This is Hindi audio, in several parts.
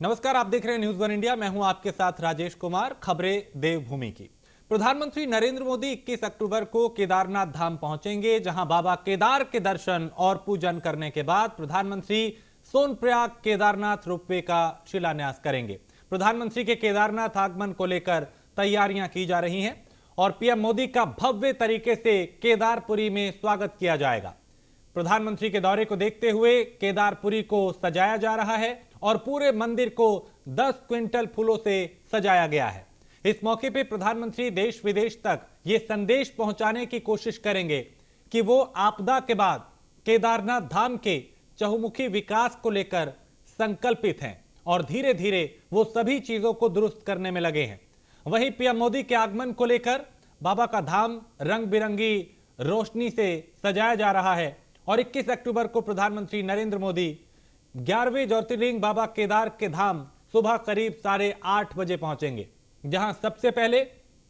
नमस्कार, आप देख रहे हैं न्यूज वन इंडिया। मैं हूं आपके साथ राजेश कुमार। खबरें देवभूमि की। प्रधानमंत्री नरेंद्र मोदी 21 अक्टूबर को केदारनाथ धाम पहुंचेंगे, जहां बाबा केदार के दर्शन और पूजन करने के बाद प्रधानमंत्री सोनप्रयाग केदारनाथ रोपवे का शिलान्यास करेंगे। प्रधानमंत्री के केदारनाथ आगमन को लेकर तैयारियां की जा रही हैं और पीएम मोदी का भव्य तरीके से केदारपुरी में स्वागत किया जाएगा। प्रधानमंत्री के दौरे को देखते हुए केदारपुरी को सजाया जा रहा है और पूरे मंदिर को 10 क्विंटल फूलों से सजाया गया है। इस मौके पर प्रधानमंत्री देश विदेश तक यह संदेश पहुंचाने की कोशिश करेंगे कि वो आपदा के बाद केदारनाथ धाम के चहुमुखी विकास को लेकर संकल्पित हैं और धीरे धीरे वो सभी चीजों को दुरुस्त करने में लगे हैं। वहीं पीएम मोदी के आगमन को लेकर बाबा का धाम रंग बिरंगी रोशनी से सजाया जा रहा है और 21 अक्टूबर को प्रधानमंत्री नरेंद्र मोदी 11वें ज्योतिर्लिंग बाबा केदार के धाम सुबह करीब 8:30 बजे पहुंचेंगे, जहां सबसे पहले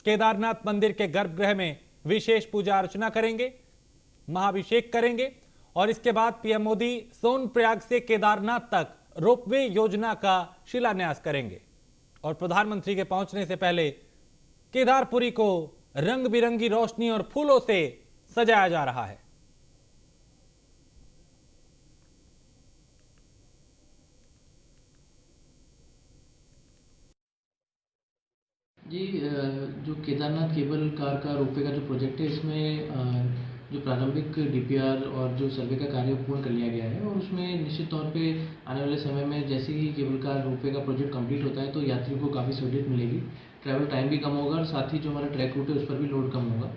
केदारनाथ मंदिर के गर्भगृह में विशेष पूजा अर्चना करेंगे, महाअभिषेक करेंगे और इसके बाद पीएम मोदी सोनप्रयाग से केदारनाथ तक रोपवे योजना का शिलान्यास करेंगे। और प्रधानमंत्री के पहुंचने से पहले केदारपुरी को रंग बिरंगी रोशनी और फूलों से सजाया जा रहा है। जी जो केदारनाथ केबल कार का रोपवे का जो प्रोजेक्ट है, इसमें जो प्रारंभिक डीपीआर और जो सर्वे का कार्य पूर्ण कर लिया गया है और उसमें निश्चित तौर पे आने वाले समय में जैसे ही केबल कार रोपवे का प्रोजेक्ट कंप्लीट होता है तो यात्रियों को काफ़ी सहूलियत मिलेगी, ट्रैवल टाइम भी कम होगा और साथ ही जो हमारा ट्रैक रूट है उस पर भी लोड कम होगा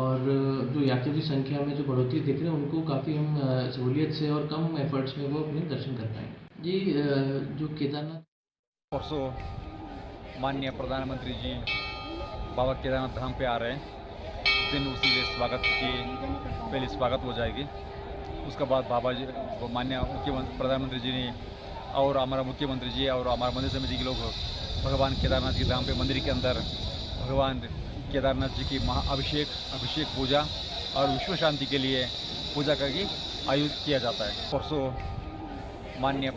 और जो यात्रियों की संख्या में जो बढ़ोतरी देख रहे हैं उनको काफ़ी हम सहूलियत से और कम एफर्ट्स में वो अपने दर्शन कर पाएंगे। जी जो केदारनाथ परसों माननीय प्रधानमंत्री जी बाबा केदारनाथ धाम पे आ रहे हैं, उस दिन उसी स्वागत की पहले स्वागत हो जाएगी। उसके बाद बाबा जी माननीय मुख्यमंत्री प्रधानमंत्री जी ने और हमारा मुख्यमंत्री जी और हमारा मंदिर समिति के लोग भगवान केदारनाथ के धाम पे मंदिर के अंदर भगवान केदारनाथ जी की अभिषेक पूजा और विश्व शांति के लिए पूजा करके आयोजित किया जाता है। परसों माननीय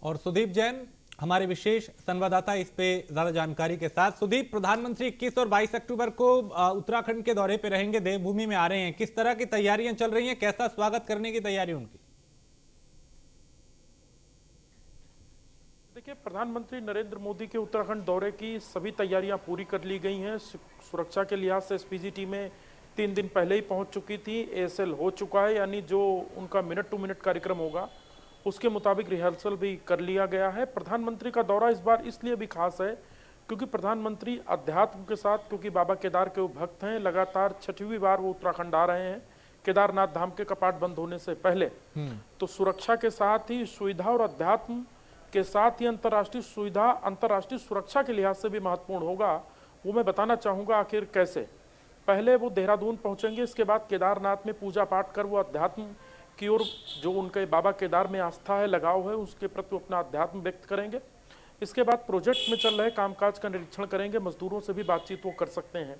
और सुदीप जैन हमारे विशेष संवाददाता इस पे ज्यादा जानकारी के साथ। सुदीप, प्रधानमंत्री 21 और 22 अक्टूबर को उत्तराखंड के दौरे पे रहेंगे, देवभूमि में आ रहे हैं, किस तरह की तैयारियां चल रही हैं, कैसा स्वागत करने की तैयारी उनकी? देखिए, प्रधानमंत्री नरेंद्र मोदी के उत्तराखंड दौरे की सभी तैयारियां पूरी कर ली गई हैं। सुरक्षा के लिहाज से एसपीजी टीमें 3 दिन पहले ही पहुंच चुकी थी, एएसएल हो चुका है, यानी जो उनका मिनट टू मिनट कार्यक्रम होगा उसके मुताबिक रिहर्सल भी कर लिया गया है। प्रधानमंत्री का दौरा इस बार इसलिए भी खास है क्योंकि प्रधानमंत्री अध्यात्म के साथ, क्योंकि बाबा केदार के वो भक्त हैं, लगातार 6वीं बार वो उत्तराखंड आ रहे हैं केदारनाथ धाम के कपाट बंद होने से पहले। तो सुरक्षा के साथ ही सुविधा और अध्यात्म के साथ ही अंतर्राष्ट्रीय सुविधा, अंतर्राष्ट्रीय सुरक्षा के लिहाज से भी महत्वपूर्ण होगा। वो मैं बताना चाहूँगा आखिर कैसे। पहले वो देहरादून पहुँचेंगे, इसके बाद केदारनाथ में पूजा पाठ कर वो अध्यात्म की ओर, जो उनके बाबा केदार में आस्था है, लगाव है, उसके प्रति अपना अध्यात्म व्यक्त करेंगे। इसके बाद प्रोजेक्ट में चल रहे कामकाज का निरीक्षण करेंगे, मजदूरों से भी बातचीत वो कर सकते हैं।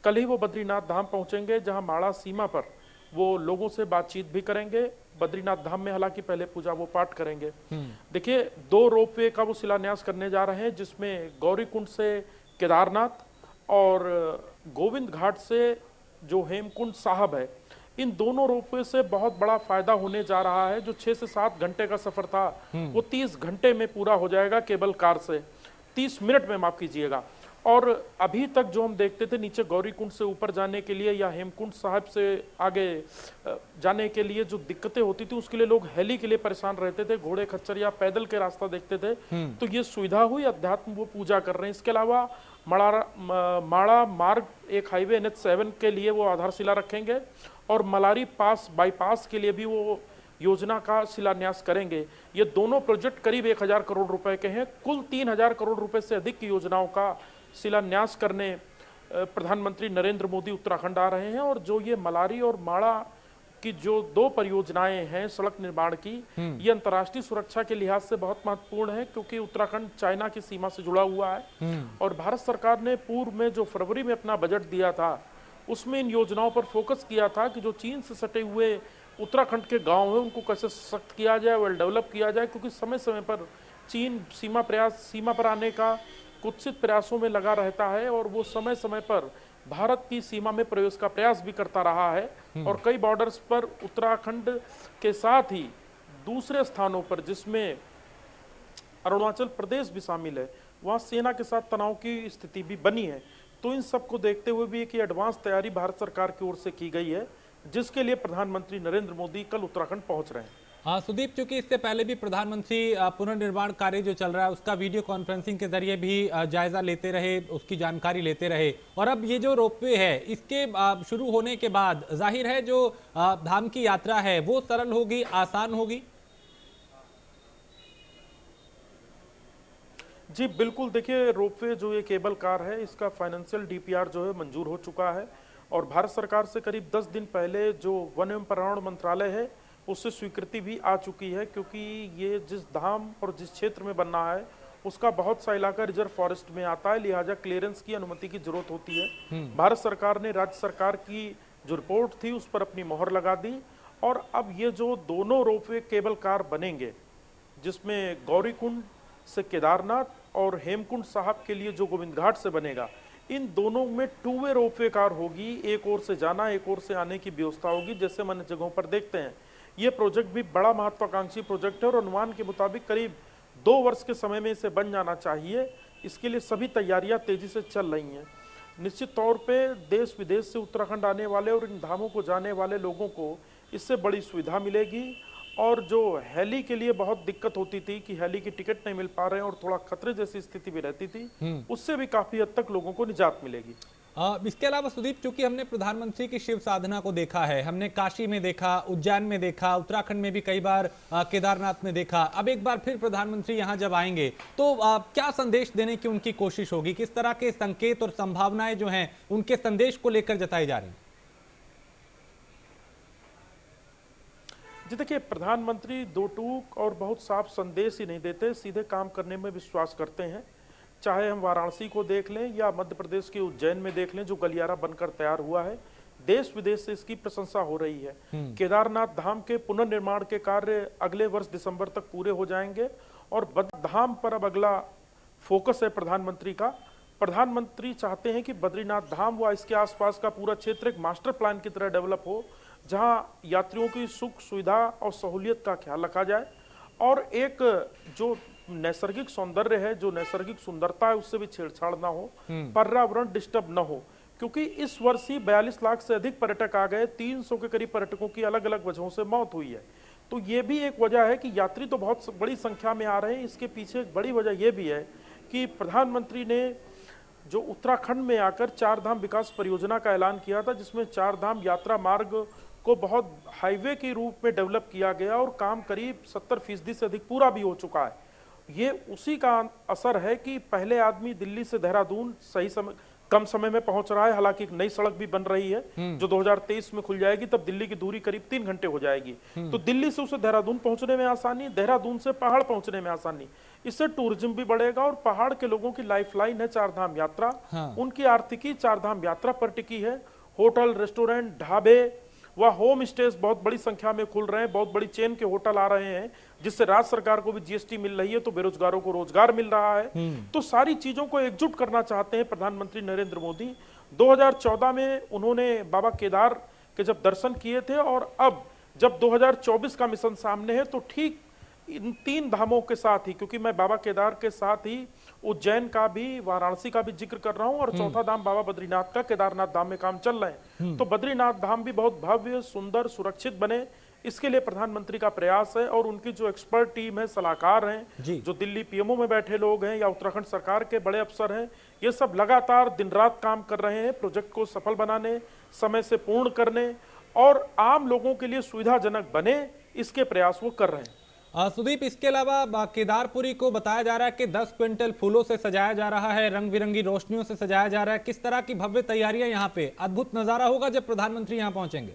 कल ही वो बद्रीनाथ धाम पहुंचेंगे, जहां माड़ा सीमा पर वो लोगों से बातचीत भी करेंगे। बद्रीनाथ धाम में हालांकि पहले पूजा वो पाठ करेंगे। देखिए, 2 रोपवे का वो शिलान्यास करने जा रहे हैं, जिसमें गौरीकुंड से केदारनाथ और गोविंद घाट से जो हेमकुंड साहब है, इन दोनों रोपवे से बहुत बड़ा फायदा होने जा रहा है। जो 6 से 7 घंटे का सफर था वो 30 घंटे में पूरा हो जाएगा केबल कार से, 30 मिनट में, माफ कीजिएगा। और अभी तक जो हम देखते थे नीचे गौरीकुंड से ऊपर जाने के लिए या हेमकुंड साहब से आगे जाने के लिए जो दिक्कतें होती थी, उसके लिए लोग हेली के लिए परेशान रहते थे, घोड़े खच्चर या पैदल के रास्ता देखते थे। तो ये सुविधा हुई, अध्यात्म वो पूजा कर रहे हैं। इसके अलावा माड़ा मार्ग, एक हाईवे NH7 के लिए वो आधारशिला रखेंगे और मलारी पास बाईपास के लिए भी वो योजना का शिलान्यास करेंगे। ये दोनों प्रोजेक्ट करीब 1000 करोड़ रुपए के हैं। कुल 3000 करोड़ रुपए से अधिक की योजनाओं का शिलान्यास करने प्रधानमंत्री नरेंद्र मोदी उत्तराखंड आ रहे हैं। और जो ये मलारी और माड़ा की जो 2 परियोजनाएं हैं सड़क निर्माण की, ये अंतर्राष्ट्रीय सुरक्षा के लिहाज से बहुत महत्वपूर्ण है, क्योंकि उत्तराखंड चाइना की सीमा से जुड़ा हुआ है। और भारत सरकार ने पूर्व में जो फरवरी में अपना बजट दिया था, उसमें इन योजनाओं पर फोकस किया था कि जो चीन से सटे हुए उत्तराखंड के गांव हैं उनको कैसे सशक्त किया जाए, वेल डेवलप किया जाए, क्योंकि समय समय पर चीन सीमा पर आने का कुत्सित प्रयासों में लगा रहता है और वो समय समय पर भारत की सीमा में प्रवेश का प्रयास भी करता रहा है और कई बॉर्डर्स पर उत्तराखंड के साथ ही दूसरे स्थानों पर जिसमें अरुणाचल प्रदेश भी शामिल है, वहाँ सेना के साथ तनाव की स्थिति भी बनी है। तो इन सब को देखते हुए भी एक एडवांस तैयारी भारत सरकार की ओर से की गई है, जिसके लिए प्रधानमंत्री नरेंद्र मोदी कल उत्तराखंड पहुंच रहे हैं। हाँ सुदीप, चूंकि इससे पहले भी प्रधानमंत्री पुनर्निर्माण कार्य जो चल रहा है उसका वीडियो कॉन्फ्रेंसिंग के जरिए भी जायजा लेते रहे, उसकी जानकारी लेते रहे, और अब ये जो रोपवे है इसके शुरू होने के बाद जाहिर है जो धाम की यात्रा है वो सरल होगी, आसान होगी। जी बिल्कुल, देखिए रोपवे जो ये केबल कार है इसका फाइनेंशियल डीपीआर जो है मंजूर हो चुका है और भारत सरकार से करीब 10 दिन पहले जो वन एवं पर्यावरण मंत्रालय है उससे स्वीकृति भी आ चुकी है, क्योंकि ये जिस धाम और जिस क्षेत्र में बनना है उसका बहुत सा इलाका रिजर्व फॉरेस्ट में आता है, लिहाजा क्लियरेंस की अनुमति की जरूरत होती है। भारत सरकार ने राज्य सरकार की जो रिपोर्ट थी उस पर अपनी मोहर लगा दी और अब ये जो दोनों रोपवे केबल कार बनेंगे, जिसमें गौरीकुंड से केदारनाथ और हेमकुंड साहब के लिए जो गोविंद घाट से बनेगा, इन दोनों में 2 वे रोपवे कार होगी। एक ओर से जाना, एक ओर से आने की व्यवस्था होगी, जैसे हम अन्य जगहों पर देखते हैं। ये प्रोजेक्ट भी बड़ा महत्वाकांक्षी प्रोजेक्ट है और अनुमान के मुताबिक करीब 2 वर्ष के समय में इसे बन जाना चाहिए। इसके लिए सभी तैयारियां तेजी से चल रही हैं। निश्चित तौर पे देश विदेश से उत्तराखंड आने वाले और इन धामों को जाने वाले लोगों को इससे बड़ी सुविधा मिलेगी और जो हेली के लिए बहुत दिक्कत होती थी कि हेली की टिकट नहीं मिल पा रहे हैं और थोड़ा खतरे जैसी स्थिति भी रहती थी, उससे भी काफी हद तक लोगों को निजात मिलेगी। इसके अलावा सुदीप, चूंकि हमने प्रधानमंत्री की शिव साधना को देखा है, हमने काशी में देखा, उज्जैन में देखा, उत्तराखंड में भी कई बार केदारनाथ में देखा, अब एक बार फिर प्रधानमंत्री यहां जब आएंगे तो क्या संदेश देने की उनकी कोशिश होगी? किस तरह के संकेत और संभावनाएं जो हैं उनके संदेश को लेकर जताई जा रही हैं? जी देखिए, प्रधानमंत्री दो टूक और बहुत साफ संदेश ही नहीं देते, सीधे काम करने में विश्वास करते हैं। चाहे हम वाराणसी को देख लें या मध्य प्रदेश के उज्जैन में देख लें, जो गलियारा बनकर तैयार हुआ है, देश विदेश से इसकी प्रशंसा हो रही है। केदारनाथ धाम के पुनर्निर्माण के कार्य अगले वर्ष दिसंबर तक पूरे हो जाएंगे और बद्रीनाथ धाम पर अब अगला फोकस है प्रधानमंत्री का। प्रधानमंत्री चाहते हैं कि बद्रीनाथ धाम व इसके आसपास का पूरा क्षेत्र एक मास्टर प्लान की तरह डेवलप हो, जहां यात्रियों की सुख सुविधा और सहूलियत का ख्याल रखा जाए और एक जो नैसर्गिक सौंदर्य है, जो नैसर्गिक सुंदरता है, उससे भी छेड़छाड़ ना हो, पर्यावरण डिस्टर्ब ना हो। क्योंकि इस वर्ष ही 42 लाख से अधिक पर्यटक आ गए, 300 के करीब पर्यटकों की अलग अलग वजहों से मौत हुई है। तो ये भी एक वजह है कि यात्री तो बहुत बड़ी संख्या में आ रहे हैं। इसके पीछे एक बड़ी वजह यह भी है कि प्रधानमंत्री ने जो उत्तराखंड में आकर 4 धाम विकास परियोजना का ऐलान किया था, जिसमें 4 धाम यात्रा मार्ग को बहुत हाईवे के रूप में डेवलप किया गया और काम करीब 70% से अधिक पूरा भी हो चुका है। ये उसी का असर है कि पहले आदमी दिल्ली से देहरादून सही समय कम समय में पहुंच रहा है। हालांकि एक नई सड़क भी बन रही है जो 2023 में खुल जाएगी, तब दिल्ली की दूरी करीब 3 घंटे हो जाएगी। तो दिल्ली से उसे देहरादून पहुंचने में आसानी, देहरादून से पहाड़ पहुंचने में आसानी। इससे टूरिज्म भी बढ़ेगा और पहाड़ के लोगों की लाइफलाइन है 4 धाम यात्रा। उनकी आर्थिकी 4 धाम यात्रा पर टिकी है। होटल, रेस्टोरेंट, ढाबे व होम स्टेज बहुत बड़ी संख्या में खुल रहे हैं, बहुत बड़ी चेन के होटल आ रहे हैं, जिससे राज्य सरकार को भी जीएसटी मिल रही है, तो बेरोजगारों को रोजगार मिल रहा है। तो सारी चीजों को एकजुट करना चाहते हैं प्रधानमंत्री नरेंद्र मोदी। 2014 में उन्होंने बाबा केदार के जब दर्शन किए थे और अब जब 2024 का मिशन सामने है, तो ठीक इन 3 धामों के साथ ही, क्योंकि मैं बाबा केदार के साथ ही उज्जैन का भी, वाराणसी का भी जिक्र कर रहा हूं और चौथा धाम बाबा बद्रीनाथ का, केदारनाथ धाम में काम चल रहे हैं। तो बद्रीनाथ धाम भी बहुत भव्य, सुंदर, सुरक्षित बने, इसके लिए प्रधानमंत्री का प्रयास है। और उनकी जो एक्सपर्ट टीम है, सलाहकार हैं, जो दिल्ली पीएमओ में बैठे लोग हैं या उत्तराखंड सरकार के बड़े अफसर हैं, ये सब लगातार दिन रात काम कर रहे हैं प्रोजेक्ट को सफल बनाने, समय से पूर्ण करने और आम लोगों के लिए सुविधाजनक बने, इसके प्रयास वो कर रहे हैं। सुदीप, इसके अलावा केदारपुरी को बताया जा रहा है कि 10 क्विंटल फूलों से सजाया जा रहा है, रंग बिरंगी रोशनियों से सजाया जा रहा है। किस तरह की भव्य तैयारियां यहाँ पे, अद्भुत नजारा होगा जब प्रधानमंत्री यहाँ पहुंचेंगे।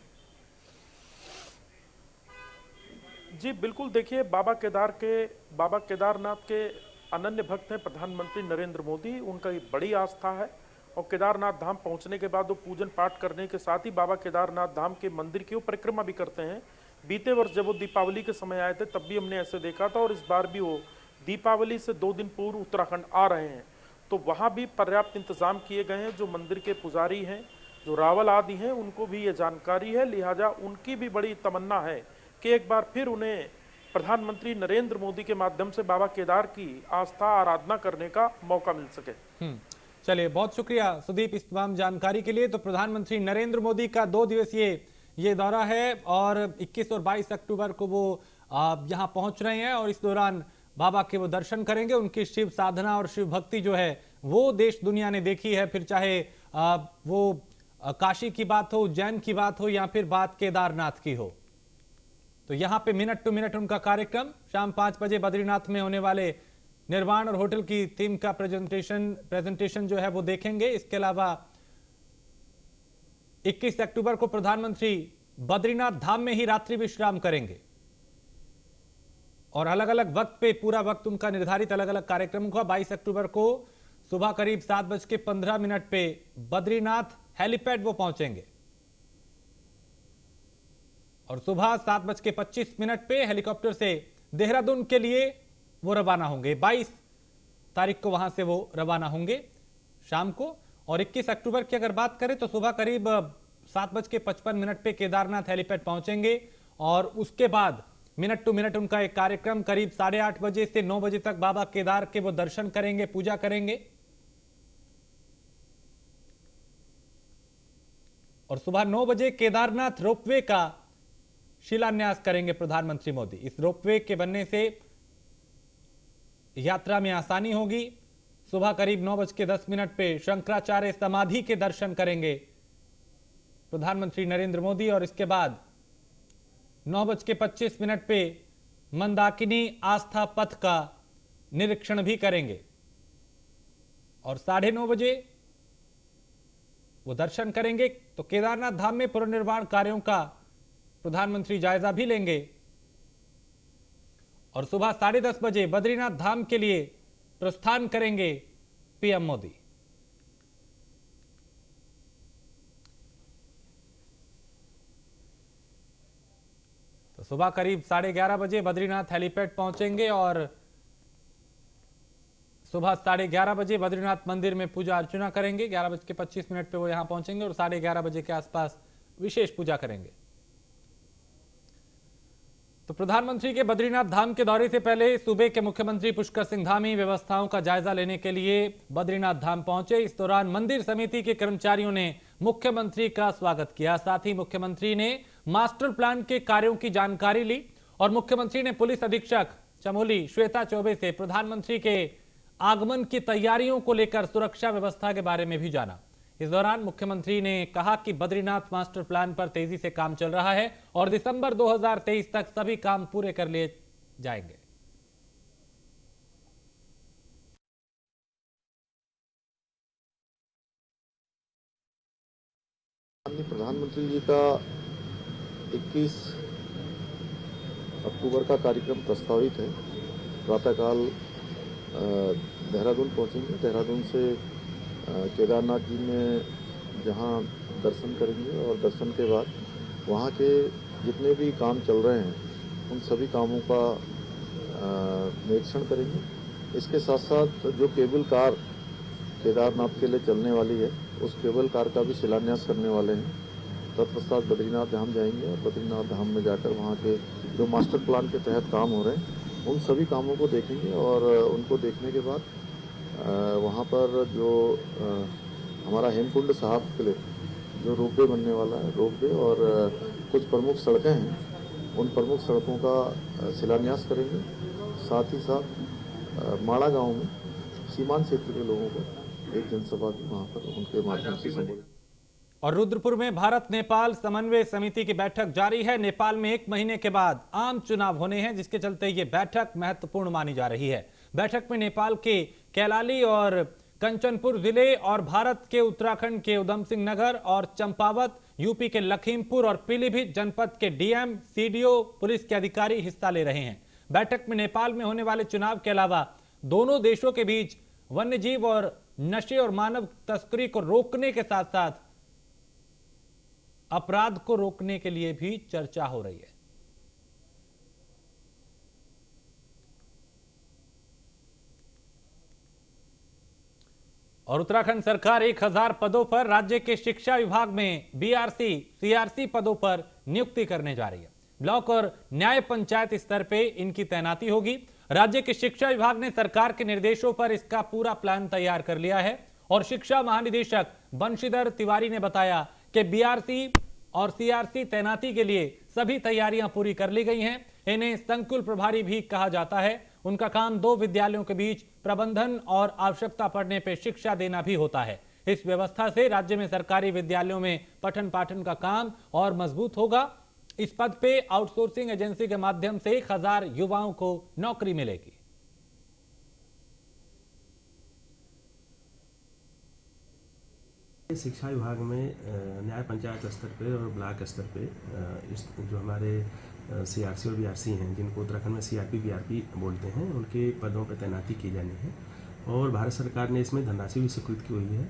जी बिल्कुल, देखिए बाबा केदारनाथ के अनन्य भक्त हैं प्रधानमंत्री नरेंद्र मोदी। उनका एक बड़ी आस्था है और केदारनाथ धाम पहुंचने के बाद वो पूजन पाठ करने के साथ ही बाबा केदारनाथ धाम के मंदिर की वो परिक्रमा भी करते हैं। बीते वर्ष जब वो दीपावली के समय आए थे तब भी हमने ऐसे देखा था और इस बार भी वो दीपावली से 2 दिन पूर्व उत्तराखंड आ रहे हैं, तो वहाँ भी पर्याप्त इंतजाम किए गए हैं। जो मंदिर के पुजारी हैं, जो रावल आदि हैं, उनको भी ये जानकारी है, लिहाजा उनकी भी बड़ी तमन्ना है कि एक बार फिर उन्हें प्रधानमंत्री नरेंद्र मोदी के माध्यम से बाबा केदार की आस्था आराधना करने का मौका मिल सके। चलिए, बहुत शुक्रिया सुदीप इस तमाम जानकारी के लिए। तो प्रधानमंत्री नरेंद्र मोदी का 2 दिवसीय ये दौरा है और 21 और 22 अक्टूबर को वो यहाँ पहुंच रहे हैं और इस दौरान बाबा के वो दर्शन करेंगे। उनकी शिव साधना और शिव भक्ति जो है वो देश दुनिया ने देखी है, फिर चाहे वो काशी की बात हो, उज्जैन की बात हो या फिर बात केदारनाथ की हो। तो यहाँ पे मिनट टू मिनट उनका कार्यक्रम, शाम 5 बजे बद्रीनाथ में होने वाले निर्वाण और होटल की थीम का प्रेजेंटेशन जो है वो देखेंगे। इसके अलावा 21 अक्टूबर को प्रधानमंत्री बद्रीनाथ धाम में ही रात्रि विश्राम करेंगे और अलग अलग वक्त पे पूरा वक्त उनका निर्धारित अलग अलग कार्यक्रम का। 22 अक्टूबर को सुबह करीब 7:15 पे बद्रीनाथ हेलीपैड वो पहुंचेंगे और सुबह 7:25 पे हेलीकॉप्टर से देहरादून के लिए वो रवाना होंगे। 22 तारीख को वहां से वो रवाना होंगे शाम को। और 21 अक्टूबर की अगर बात करें तो सुबह करीब 7:55 पे केदारनाथ हेलीपैड पहुंचेंगे और उसके बाद मिनट टू मिनट उनका एक कार्यक्रम करीब 8:30 बजे से 9 बजे तक बाबा केदार के वो दर्शन करेंगे, पूजा करेंगे और सुबह 9 बजे केदारनाथ रोपवे का शिलान्यास करेंगे प्रधानमंत्री मोदी। इस रोपवे के बनने से यात्रा में आसानी होगी। सुबह करीब 9:10 पे शंकराचार्य समाधि के दर्शन करेंगे प्रधानमंत्री नरेंद्र मोदी और इसके बाद 9:25 पे मंदाकिनी आस्था पथ का निरीक्षण भी करेंगे और 9:30 बजे वो दर्शन करेंगे। तो केदारनाथ धाम में पुनर्निर्माण कार्यों का प्रधानमंत्री जायजा भी लेंगे और सुबह 10:30 बजे बद्रीनाथ धाम के लिए प्रस्थान करेंगे पीएम मोदी। तो सुबह करीब 11:30 बजे बद्रीनाथ हेलीपैड पहुंचेंगे और सुबह 11:30 बजे बद्रीनाथ मंदिर में पूजा अर्चना करेंगे। 11:25 पे वो यहां पहुंचेंगे और 11:30 बजे के आसपास विशेष पूजा करेंगे। तो प्रधानमंत्री के बद्रीनाथ धाम के दौरे से पहले सूबे के मुख्यमंत्री पुष्कर सिंह धामी व्यवस्थाओं का जायजा लेने के लिए बद्रीनाथ धाम पहुंचे। इस दौरान मंदिर समिति के कर्मचारियों ने मुख्यमंत्री का स्वागत किया। साथ ही मुख्यमंत्री ने मास्टर प्लान के कार्यों की जानकारी ली और मुख्यमंत्री ने पुलिस अधीक्षक चमोली श्वेता चौबे से प्रधानमंत्री के आगमन की तैयारियों को लेकर सुरक्षा व्यवस्था के बारे में भी जाना। इस दौरान मुख्यमंत्री ने कहा कि बद्रीनाथ मास्टर प्लान पर तेजी से काम चल रहा है और दिसंबर 2023 तक सभी काम पूरे कर लिए जाएंगे। प्रधानमंत्री जी का 21 अक्टूबर का कार्यक्रम प्रस्तावित है। प्रातःकाल देहरादून पहुंचेंगे। देहरादून से केदारनाथ जी में जहां दर्शन करेंगे और दर्शन के बाद वहां के जितने भी काम चल रहे हैं उन सभी कामों का निरीक्षण करेंगे। इसके साथ साथ जो केबल कार केदारनाथ के लिए चलने वाली है उस केबल कार का भी शिलान्यास करने वाले हैं। तत्पश्चात बद्रीनाथ धाम जाएंगे और बद्रीनाथ धाम में जाकर वहाँ के जो मास्टर प्लान के तहत काम हो रहे हैं उन सभी कामों को देखेंगे और उनको देखने के बाद वहाँ पर जो हमारा हेमकुंड साहब के लिए जो रोपवे बनने वाला है, रोपवे और कुछ प्रमुख सड़कें हैं उन प्रमुख सड़कों का शिलान्यास करेंगे। साथ ही साथ माड़ा गांव में सीमांत क्षेत्र के लोगों को एक जनसभा की वहाँ पर उनके माध्यम से संबोधित। और रुद्रपुर में भारत नेपाल समन्वय समिति की बैठक जारी है। नेपाल में 1 महीने के बाद आम चुनाव होने हैं, जिसके चलते ये बैठक महत्वपूर्ण मानी जा रही है। बैठक में नेपाल के कैलाली और कंचनपुर जिले और भारत के उत्तराखंड के उधम सिंह नगर और चंपावत, यूपी के लखीमपुर और पीलीभीत जनपद के डीएम, सीडीओ, पुलिस के अधिकारी हिस्सा ले रहे हैं। बैठक में नेपाल में होने वाले चुनाव के अलावा दोनों देशों के बीच वन्यजीव और नशे और मानव तस्करी को रोकने के साथ साथ अपराध को रोकने के लिए भी चर्चा हो रही है। और उत्तराखंड सरकार 1000 पदों पर राज्य के शिक्षा विभाग में बीआरसी, सीआरसी पदों पर नियुक्ति करने जा रही है। ब्लॉक और न्याय पंचायत स्तर पे इनकी तैनाती होगी। राज्य के शिक्षा विभाग ने सरकार के निर्देशों पर इसका पूरा प्लान तैयार कर लिया है और शिक्षा महानिदेशक बंशीधर तिवारी ने बताया कि बीआरसी और सीआरसी तैनाती के लिए सभी तैयारियां पूरी कर ली गई हैं। इन्हें संकुल प्रभारी भी कहा जाता है। उनका काम 2 विद्यालयों के बीच प्रबंधन और आवश्यकता पड़ने पर शिक्षा देना भी होता है। इस व्यवस्था से राज्य में सरकारी विद्यालयों में पठन पाठन का काम और मजबूत होगा। इस पद पे आउटसोर्सिंग एजेंसी के माध्यम से 1000 युवाओं को नौकरी मिलेगी। शिक्षा विभाग में न्याय पंचायत स्तर पे और ब्लॉक स्तर पे इस जो हमारे सीआरसी और बीआरसी हैं, जिनको उत्तराखंड में सीआरपी बीआरपी बोलते हैं, उनके पदों पर तैनाती की जानी है। और भारत सरकार ने इसमें धनराशि भी स्वीकृत की हुई है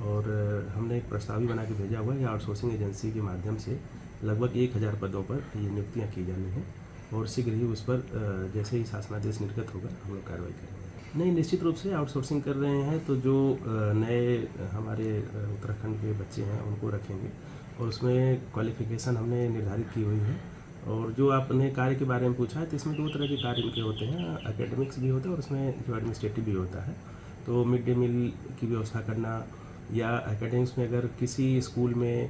और हमने एक प्रस्ताव भी बना के भेजा हुआ है कि आउटसोर्सिंग एजेंसी के माध्यम से लगभग 1000 पदों पर ये नियुक्तियाँ की जानी हैं और शीघ्र ही उस पर जैसे ही शासनादेश निर्गत होगा हम लोग कार्रवाई करेंगे। नहीं, निश्चित रूप से आउटसोर्सिंग कर रहे हैं तो जो नए हमारे उत्तराखंड के बच्चे हैं उनको रखेंगे और उसमें क्वालिफिकेशन हमने निर्धारित की हुई है। और जो आपने कार्य के बारे में पूछा है तो इसमें 2 तरह के कार्य इनके होते हैं, एकेडमिक्स भी होता है और उसमें जो एडमिनिस्ट्रेटिव भी होता है। तो मिड डे मील की व्यवस्था करना या एकेडमिक्स में अगर किसी स्कूल में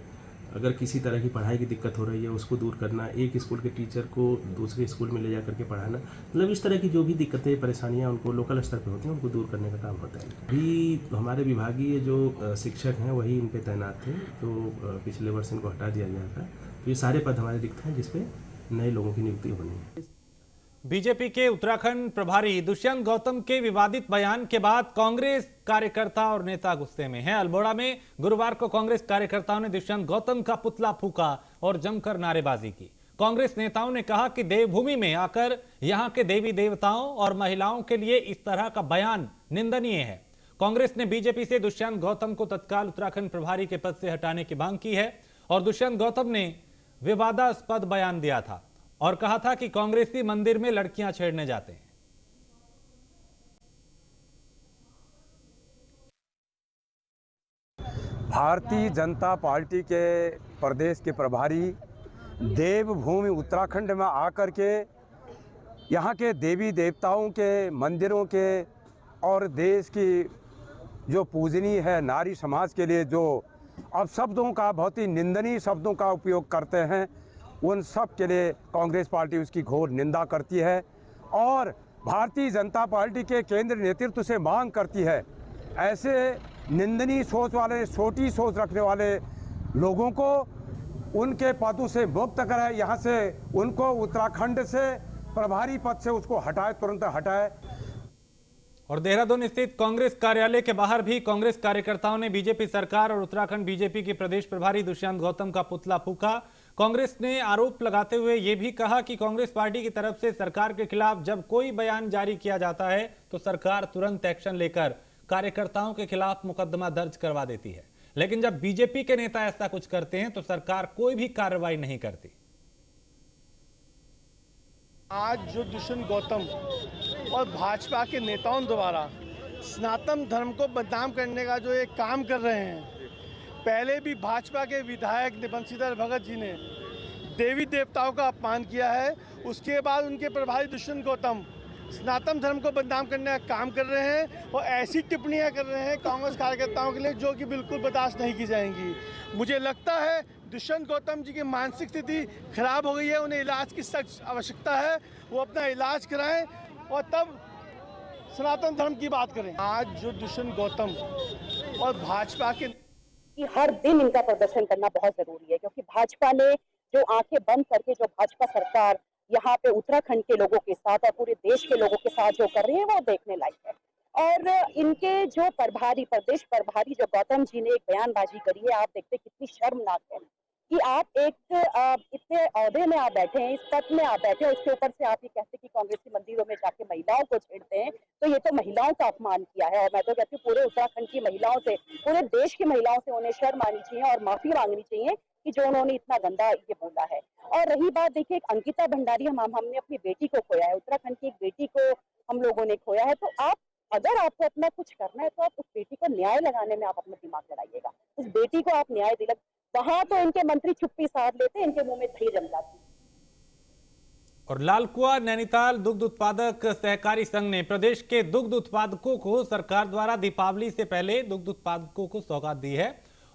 अगर किसी तरह की पढ़ाई की दिक्कत हो रही है उसको दूर करना, एक स्कूल के टीचर को दूसरे स्कूल में ले जा करके पढ़ाना, मतलब इस तरह की जो भी दिक्कतें परेशानियां उनको लोकल स्तर पे होती हैं उनको दूर करने का काम होता है। अभी हमारे विभागीय जो शिक्षक हैं वही इन पे तैनात थे, तो पिछले वर्ष इनको हटा दिया गया था। तो ये सारे पद हमारे रिक्त हैं जिसपे नए लोगों की नियुक्ति होनी है। बीजेपी के उत्तराखंड प्रभारी दुष्यंत गौतम के विवादित बयान के बाद कांग्रेस कार्यकर्ता और नेता गुस्से में हैं। अल्मोड़ा में गुरुवार को कांग्रेस कार्यकर्ताओं ने दुष्यंत गौतम का पुतला फूंका और जमकर नारेबाजी की। कांग्रेस नेताओं ने कहा कि देवभूमि में आकर यहां के देवी देवताओं और महिलाओं के लिए इस तरह का बयान निंदनीय है। कांग्रेस ने बीजेपी से दुष्यंत गौतम को तत्काल उत्तराखंड प्रभारी के पद से हटाने की मांग की है और दुष्यंत गौतम ने विवादास्पद बयान दिया था और कहा था कि कांग्रेसी मंदिर में लड़कियां छेड़ने जाते हैं। भारतीय जनता पार्टी के प्रदेश के प्रभारी देवभूमि उत्तराखंड में आकर के यहाँ के देवी देवताओं के मंदिरों के और देश की जो पूजनीय है नारी समाज के लिए जो अपशब्दों का, बहुत ही निंदनीय शब्दों का उपयोग करते हैं, उन सब के लिए कांग्रेस पार्टी उसकी घोर निंदा करती है और भारतीय जनता पार्टी के केंद्रीय नेतृत्व से मांग करती है ऐसे निंदनीय सोच वाले, छोटी सोच रखने वाले लोगों को उनके पदों से मुक्त कराए, यहाँ से उनको उत्तराखंड से प्रभारी पद से उसको हटाए, तुरंत हटाए। और देहरादून स्थित कांग्रेस कार्यालय के बाहर भी कांग्रेस कार्यकर्ताओं ने बीजेपी सरकार और उत्तराखंड बीजेपी के प्रदेश प्रभारी दुष्यंत गौतम का पुतला फूंका। कांग्रेस ने आरोप लगाते हुए यह भी कहा कि कांग्रेस पार्टी की तरफ से सरकार के खिलाफ जब कोई बयान जारी किया जाता है तो सरकार तुरंत एक्शन लेकर कार्यकर्ताओं के खिलाफ मुकदमा दर्ज करवा देती है, लेकिन जब बीजेपी के नेता ऐसा कुछ करते हैं तो सरकार कोई भी कार्रवाई नहीं करती। आज जो दुष्यंत गौतम और भाजपा के नेताओं द्वारा सनातन धर्म को बदनाम करने का जो एक काम कर रहे हैं, पहले भी भाजपा के विधायक बंशीधर भगत जी ने देवी देवताओं का अपमान किया है, उसके बाद उनके प्रभारी दुष्यंत गौतम सनातन धर्म को बदनाम करने का काम कर रहे हैं और ऐसी टिप्पणियां कर रहे हैं कांग्रेस कार्यकर्ताओं के लिए जो कि बिल्कुल बर्दाश्त नहीं की जाएंगी। मुझे लगता है दुष्यंत गौतम जी की मानसिक स्थिति खराब हो गई है, उन्हें इलाज की सख्त आवश्यकता है, वो अपना इलाज कराएं और तब सनातन धर्म की बात करें। आज जो दुष्यंत गौतम और भाजपा के हर दिन इनका प्रदर्शन करना बहुत जरूरी है, क्योंकि भाजपा ने जो आंखें बंद करके जो भाजपा सरकार यहाँ पे उत्तराखंड के लोगों के साथ और पूरे देश के लोगों के साथ जो कर रही है वो देखने लायक है। और इनके जो प्रदेश प्रभारी जो गौतम जी ने एक बयानबाजी करी है, आप देखते कितनी शर्मनाक है कि आप एक इतने औहदे में आप बैठे हैं, इस पद में आप बैठे हैं, उसके ऊपर से आप ये कहते हैं कि कांग्रेसी मंदिरों में जाके महिलाओं को छेड़ते हैं, तो ये तो महिलाओं का अपमान किया है। और मैं तो कहती हूँ पूरे उत्तराखंड की महिलाओं से, पूरे देश की महिलाओं से उन्हें शर्म आनी चाहिए और माफी मांगनी चाहिए कि जो उन्होंने इतना गंदा ये बोला है। और रही बात, देखिए अंकिता भंडारी हमने अपनी बेटी को खोया है, उत्तराखंड की एक बेटी को हम लोगों ने खोया है, तो आप अगर आपको अपना कुछ करना है तो आप उस बेटी को न्याय लगाने में आप अपना दिमाग लगाइएगा, उस बेटी को आप न्याय दिला। वहां तो इनके मंत्री चुप्पी साध लेते, इनके मुंह में दही जम जाती। और लालकुआ नैनीताल दुग्ध उत्पादक सहकारी संघ ने प्रदेश के दुग्ध उत्पादकों को सरकार द्वारा दीपावली से पहले दुग्ध उत्पादकों को सौगात दी है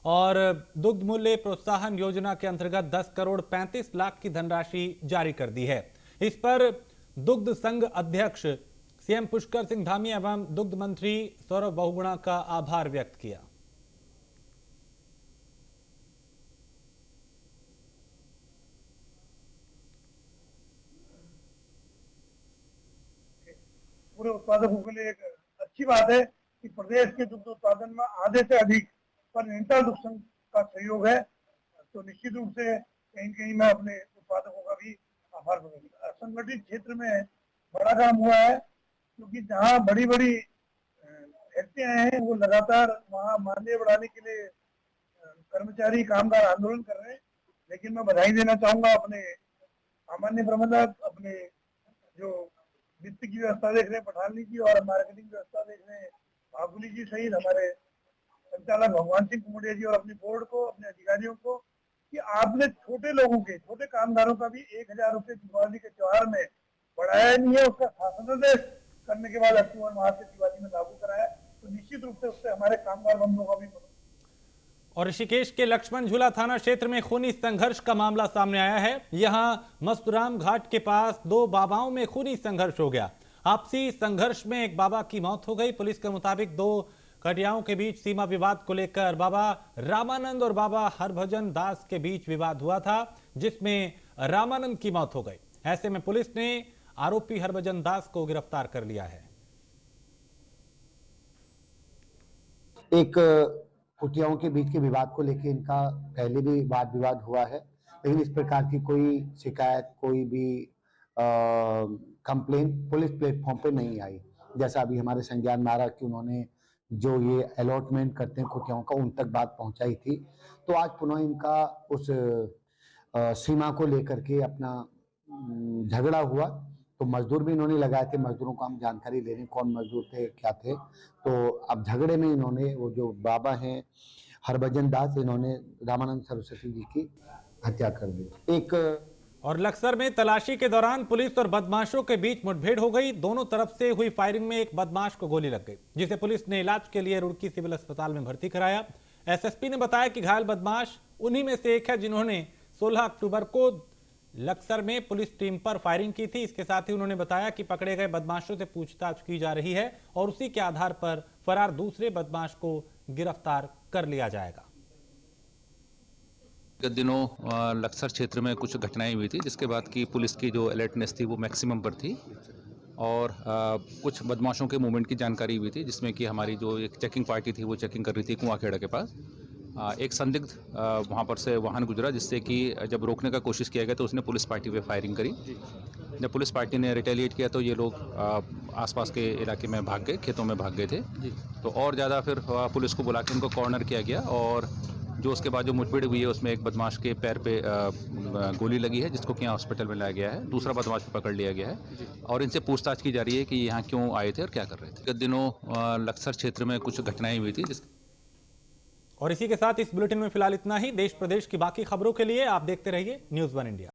और दुग्ध मूल्य प्रोत्साहन योजना के अंतर्गत 10 करोड़ 35 लाख की धनराशि जारी कर दी है। इस पर दुग्ध संघ अध्यक्ष सीएम पुष्कर सिंह धामी एवं दुग्ध मंत्री सौरभ बहुगुणा का आभार व्यक्त किया। पूरे उत्पादकों के लिए एक अच्छी बात है कि प्रदेश के दुग्ध उत्पादन में आधे से अधिक पर नैनीताल दुग्ध संघ का सहयोग है, तो निश्चित रूप से कहीं कहीं मैं अपने उत्पादकों का भी आभार करूंगा। असंगठित क्षेत्र में बड़ा काम हुआ है, क्योंकि जहाँ बड़ी बड़ी फैक्ट्रियां हैं वो लगातार वहाँ मानदेय बढ़ाने के लिए कर्मचारी कामगार आंदोलन कर रहे हैं। लेकिन मैं बधाई देना चाहूंगा अपने सामान्य प्रबंधक, अपने जो वित्त की व्यवस्था देख रहे हैं पठानी जी और मार्केटिंग व्यवस्था देख रहे हैं भागुली जी सहित हमारे संचालक भगवान सिंह कुमड़िया जी और अपने बोर्ड को, अपने अधिकारियों को, कि आपने छोटे लोगों के, छोटे कामगारों का भी 1000 रुपये दिवाली के त्योहार में बढ़ाया नहीं है, उसका शासनादेश करने के बाद अक्टूबर माह से दिवाली में लागू कराया, तो निश्चित रूप से उससे हमारे कामगार बंधुओं का भी। और ऋषिकेश के लक्ष्मण झूला थाना क्षेत्र में खूनी संघर्ष का मामला सामने आया है। यहां मस्तुराम घाट के पास 2 बाबाओं में खूनी संघर्ष हो गया। आपसी संघर्ष में एक बाबा की मौत हो गई। पुलिस के मुताबिक 2 कटियाओं के बीच सीमा विवाद को लेकर बाबा रामानंद और बाबा हरभजन दास के बीच विवाद हुआ था, जिसमें रामानंद की मौत हो गई। ऐसे में पुलिस ने आरोपी हरभजन दास को गिरफ्तार कर लिया है। एक कुटियाओं के बीच के विवाद को लेकर इनका पहले भी वाद विवाद हुआ है, लेकिन इस प्रकार की कोई शिकायत, कोई भी कंप्लेन पुलिस प्लेटफॉर्म पे नहीं आई। जैसा अभी हमारे संज्ञान में आ रहा कि उन्होंने जो ये अलॉटमेंट करते हैं कुटियाओं का, उन तक बात पहुंचाई थी, तो आज पुनः इनका उस सीमा को लेकर के अपना झगड़ा हुआ। तो मजदूर भी इन्होंने लगाए थे, मजदूरों को हम जानकारी ले रहे हैं कौन मजदूर थे, क्या थे। तो अब झगड़े में इन्होंने, वो जो बाबा हैं हरभजन दास, इन्होंने रामानंद सरस्वती जी की हत्या कर दी। एक और लक्सर में तलाशी के दौरान पुलिस और बदमाशों के बीच मुठभेड़ हो गई। दोनों तरफ से हुई फायरिंग में एक बदमाश को गोली लग गई, जिसे पुलिस ने इलाज के लिए रुड़की सिविल अस्पताल में भर्ती कराया। एसएसपी ने बताया कि घायल बदमाश उन्हीं में से एक है जिन्होंने 16 अक्टूबर को लक्सर में पुलिस टीम पर फायरिंग की थी। इसके साथ ही उन्होंने बताया कि पकड़े गए बदमाशों से पूछताछ की जा रही है और उसी के आधार पर फरार दूसरे बदमाश को गिरफ्तार कर लिया जाएगा। गत दिनों लक्सर क्षेत्र में कुछ घटनाएं हुई थी, जिसके बाद की पुलिस की जो अलर्टनेस थी वो मैक्सिमम पर थी और कुछ बदमाशों के मूवमेंट की जानकारी हुई थी, जिसमें कि हमारी जो एक चेकिंग पार्टी थी वो चेकिंग कर रही थी कुआंखेड़ा के पास। एक संदिग्ध वहां पर से वाहन गुजरा, जिससे कि जब रोकने का कोशिश किया गया तो उसने पुलिस पार्टी पे फायरिंग करी। जब पुलिस पार्टी ने रिटेलिएट किया तो ये लोग आसपास के इलाके में भाग गए, खेतों में भाग गए थे। तो और ज़्यादा फिर पुलिस को बुला के उनको कॉर्नर किया गया और जो उसके बाद जो मुठभेड़ हुई है उसमें एक बदमाश के पैर पे गोली लगी है, जिसको कि यहाँ हॉस्पिटल में लाया गया है। दूसरा बदमाश भी पकड़ लिया गया है और इनसे पूछताछ की जा रही है कि यहाँ क्यों आए थे और क्या कर रहे थे। गत दिनों लक्सर क्षेत्र में कुछ घटनाएं हुई थी और इसी के साथ इस बुलेटिन में फिलहाल इतना ही। देश प्रदेश की बाकी खबरों के लिए आप देखते रहिए न्यूज़ 1 इंडिया।